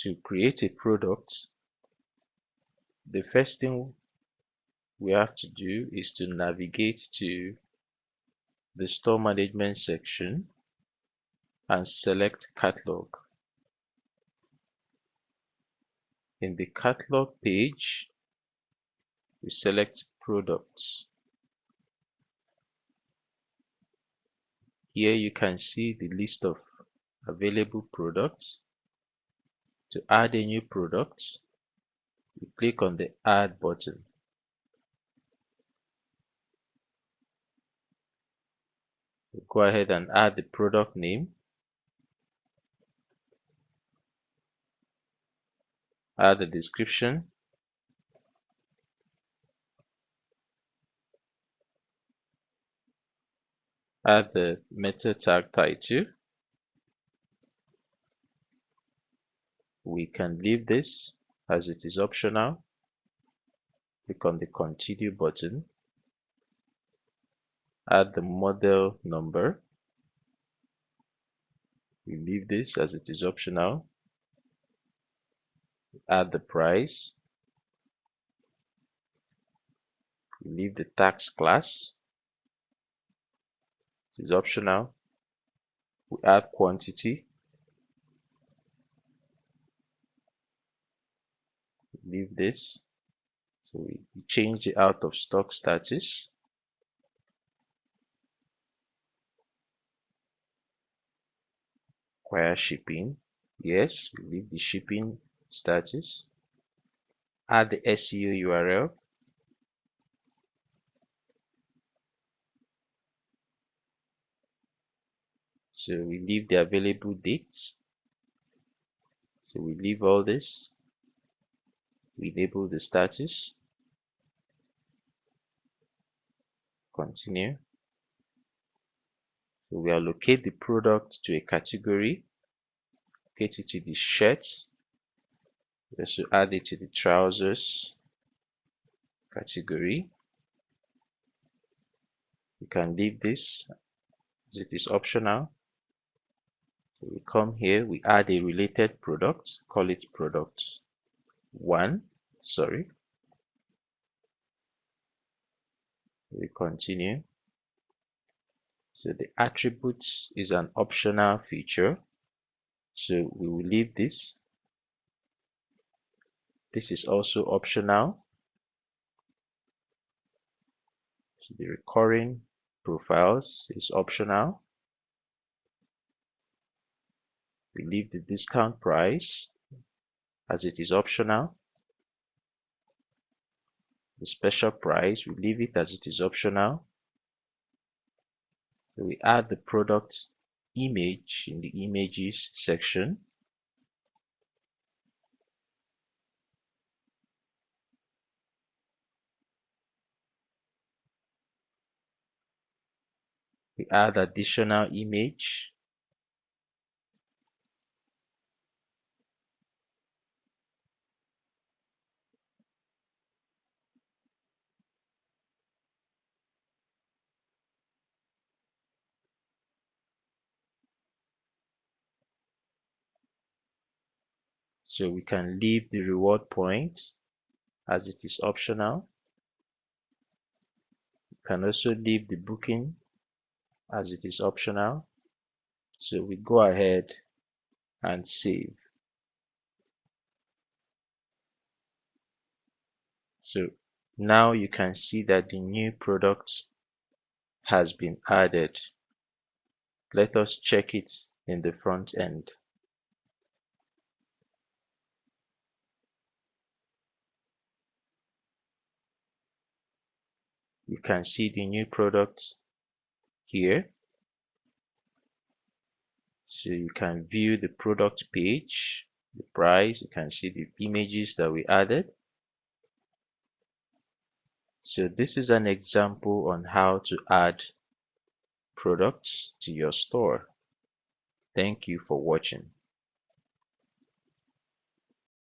To create a product, the first thing we have to do is to navigate to the store management section and select catalog. In the catalog page, we select products. Here you can see the list of available products. To add a new product, we click on the add button. We go ahead and add the product name, add the description, add the meta tag title. We can leave this as it is optional. Click on the continue button, add the model number. We leave this as it is optional. Add the price. We leave the tax class. It is optional. We add quantity. Leave this. So we change the out of stock status. Require shipping. Yes, we leave the shipping status. Add the SEO URL. So we leave the available dates. So we leave all this. We enable the status. Continue. So we allocate the product to a category. Allocate it to the shirts. We also add it to the trousers category. You can leave this as it is optional. So we come here, we add a related product, call it product 1. We continue. So the attributes is an optional feature. So we will leave this. This is also optional. So the recurring profiles is optional. We leave the discount price as it is optional. The special price, we leave it as it is optional. So we add the product image in the images section. We add additional image. So we can leave the reward point as it is optional. You can also leave the booking as it is optional. So we go ahead and save. So now you can see that the new product has been added. Let us check it in the front end. You can see the new product here. So you can view the product page, the price, you can see the images that we added. So this is an example on how to add products to your store. Thank you for watching.